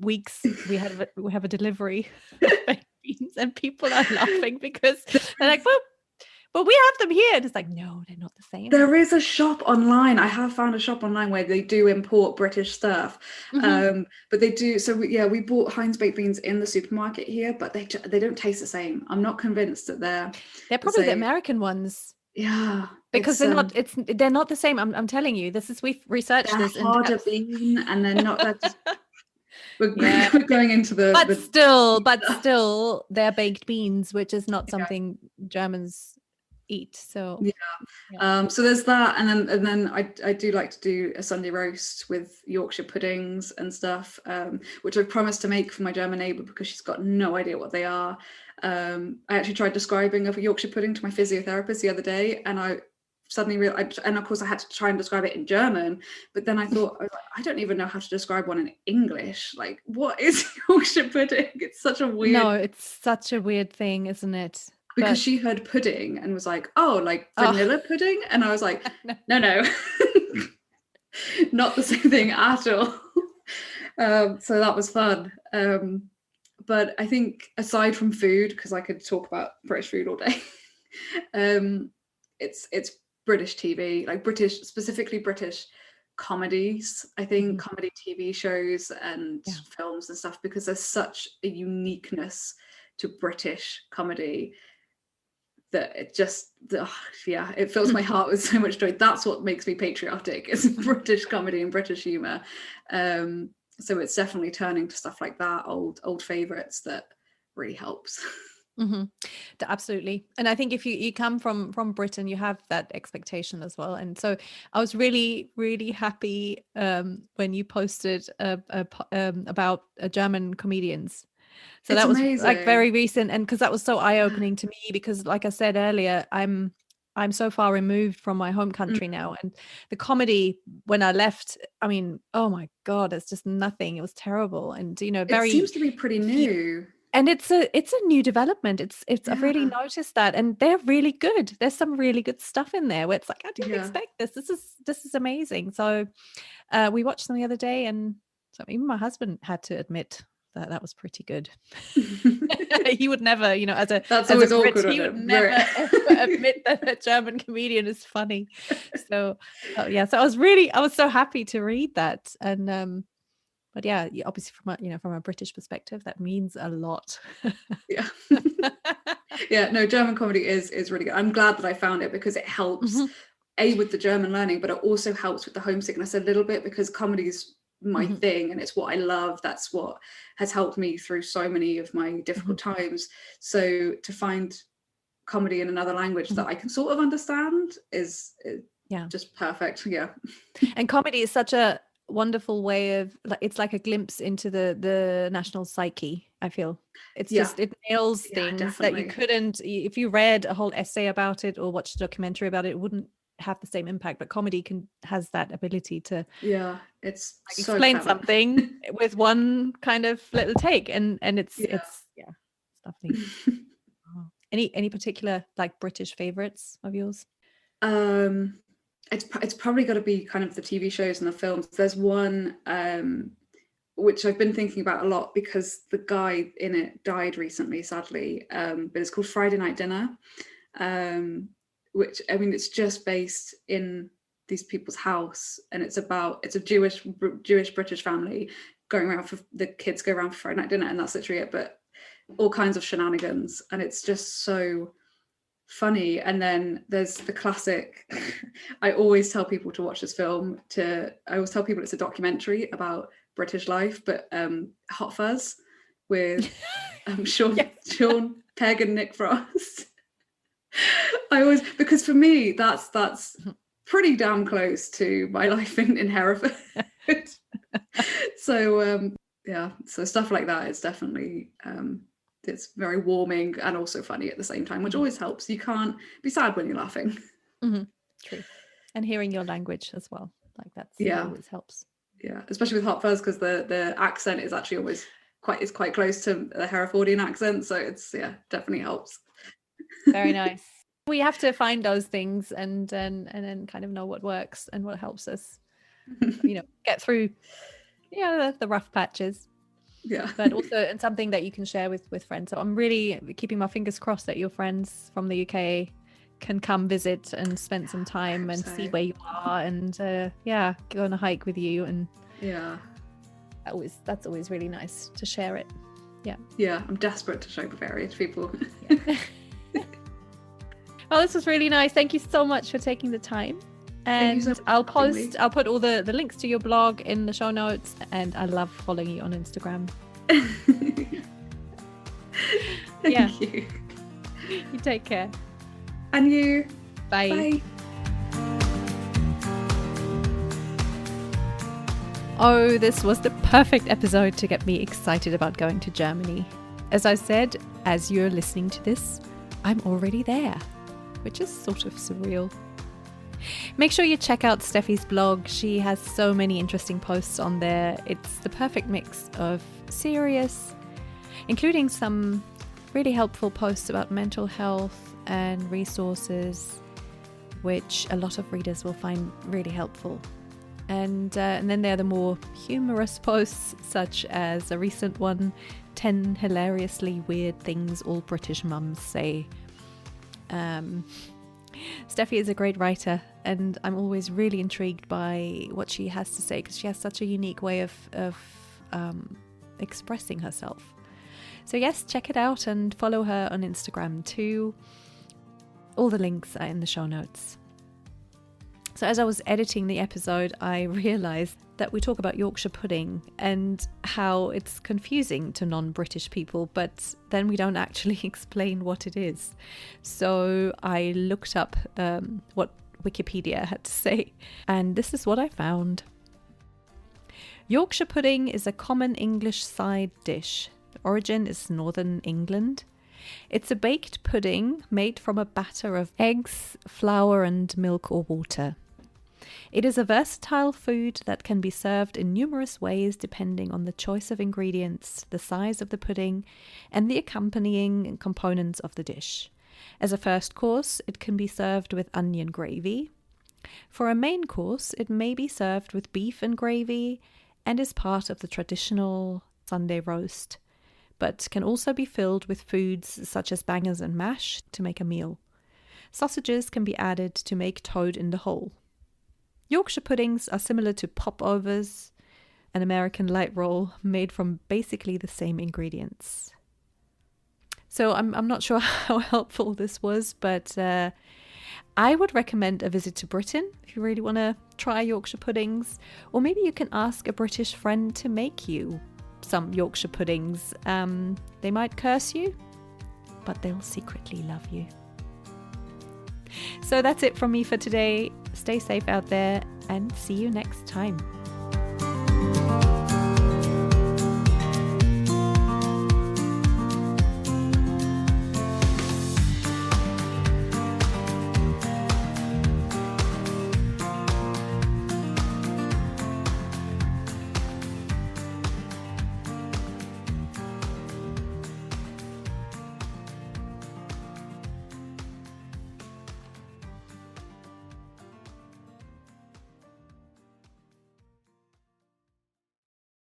weeks. We have a delivery of baked beans, and people are laughing because they're like, well, but we have them here. And it's like, no, they're not the same. There is a shop online. I have found a shop online where they do import British stuff. But they do. So we bought Heinz baked beans in the supermarket here, but they don't taste the same. I'm not convinced that they're probably the American ones. Yeah, because they're not the same. I'm telling you, we've researched this. They're harder bean, and they're not that. We're going into the. But still, they're baked beans, which is not something Germans eat. So so there's that, and then I do like to do a Sunday roast with Yorkshire puddings and stuff, which I've promised to make for my German neighbour because she's got no idea what they are. I actually tried describing a Yorkshire pudding to my physiotherapist the other day, and I suddenly realized, and of course I had to try and describe it in German, but then I thought, I don't even know how to describe one in English. Like, what is Yorkshire pudding? It's such a weird thing, isn't it? Because she heard pudding and was like, oh, like vanilla pudding? And I was like, no. Not the same thing at all. So that was fun. But I think aside from food, because I could talk about British food all day, it's British TV, like specifically British comedies. I think comedy TV shows and films and stuff, because there's such a uniqueness to British comedy that it just it fills my heart with so much joy. That's what makes me patriotic, is British comedy and British humor. So it's definitely turning to stuff like that, old favorites, that really helps. Absolutely. And I think if you come from Britain, you have that expectation as well. And so I was really, really happy when you posted about German comedians. So that was amazing. Like very recent, and because that was so eye-opening to me, because like I said earlier, I'm so far removed from my home country now, and the comedy when I left, I mean, oh my God, it's just nothing. It was terrible, and it seems to be pretty new. And it's a new development. I've really noticed that, and they're really good. There's some really good stuff in there where it's like, I didn't expect this. This is amazing. So we watched them the other day, and so even my husband had to admit that was pretty good. He would never, as a Brit, he would never ever admit that a German comedian is funny. So so I was so happy to read that. And but yeah, obviously from a British perspective, that means a lot. No, German comedy is really good. I'm glad that I found it, because it helps with the German learning, but it also helps with the homesickness a little bit, because comedy's my thing and it's what I love. That's what has helped me through so many of my difficult times. So to find comedy in another language that I can sort of understand is just perfect. And comedy is such a wonderful way of, it's like a glimpse into the national psyche. I feel it's just, it nails things that you couldn't, if you read a whole essay about it or watched a documentary about it, it wouldn't have the same impact. But comedy has that ability to it's like so explain something with one kind of little take, and it's lovely. Any particular like British favorites of yours? It's probably got to be kind of the TV shows and the films. There's one which I've been thinking about a lot, because the guy in it died recently, sadly, but it's called Friday Night Dinner, which, I mean, it's just based in these people's house, and it's a Jewish British family going around the kids go around for Friday Night Dinner, and that's literally it, but all kinds of shenanigans, and it's just so funny. And then there's the classic, I always tell people to watch this film, I always tell people it's a documentary about British life, but Hot Fuzz with Sean Pegg and Nick Frost. Because for me that's pretty damn close to my life in Hereford. So so stuff like that is definitely it's very warming and also funny at the same time, which always helps. You can't be sad when you're laughing. True. And hearing your language as well, like that always helps. Especially with Hot Fuzz, because the accent is actually always quite close to the Herefordian accent, so it's definitely helps. Very nice. We have to find those things and then kind of know what works and what helps us, get through the rough patches. Yeah. But also, and something that you can share with friends. So I'm really keeping my fingers crossed that your friends from the UK can come visit and spend some time and see where you are and go on a hike with you. And that's always really nice to share it. I'm desperate to show Bavaria to people. Well, this was really nice. Thank you so much for taking the time. And I'll put all the links to your blog in the show notes, and I love following you on Instagram. Thank you. You take care. And you. Bye. Bye. Oh, this was the perfect episode to get me excited about going to Germany. As I said, as you're listening to this, I'm already there, which is sort of surreal. Make sure you check out Steffi's blog. She has so many interesting posts on there. It's the perfect mix of serious, including some really helpful posts about mental health and resources, which a lot of readers will find really helpful. And then there are the more humorous posts, such as a recent one, 10 hilariously weird things all British mums say. Steffi is a great writer, and I'm always really intrigued by what she has to say, because she has such a unique way of expressing herself. So yes, check it out and follow her on Instagram too. All the links are in the show notes. So as I was editing the episode, I realised that we talk about Yorkshire pudding and how it's confusing to non-British people, but then we don't actually explain what it is. So I looked up what Wikipedia had to say, and this is what I found. Yorkshire pudding is a common English side dish. The origin is northern England. It's a baked pudding made from a batter of eggs, flour and milk or water. It is a versatile food that can be served in numerous ways depending on the choice of ingredients, the size of the pudding, and the accompanying components of the dish. As a first course, it can be served with onion gravy. For a main course, it may be served with beef and gravy and is part of the traditional Sunday roast, but can also be filled with foods such as bangers and mash to make a meal. Sausages can be added to make toad in the hole. Yorkshire puddings are similar to popovers, an American light roll made from basically the same ingredients. So I'm not sure how helpful this was, but I would recommend a visit to Britain if you really want to try Yorkshire puddings, or maybe you can ask a British friend to make you some Yorkshire puddings. They might curse you, but they'll secretly love you. So that's it from me for today. Stay safe out there and see you next time.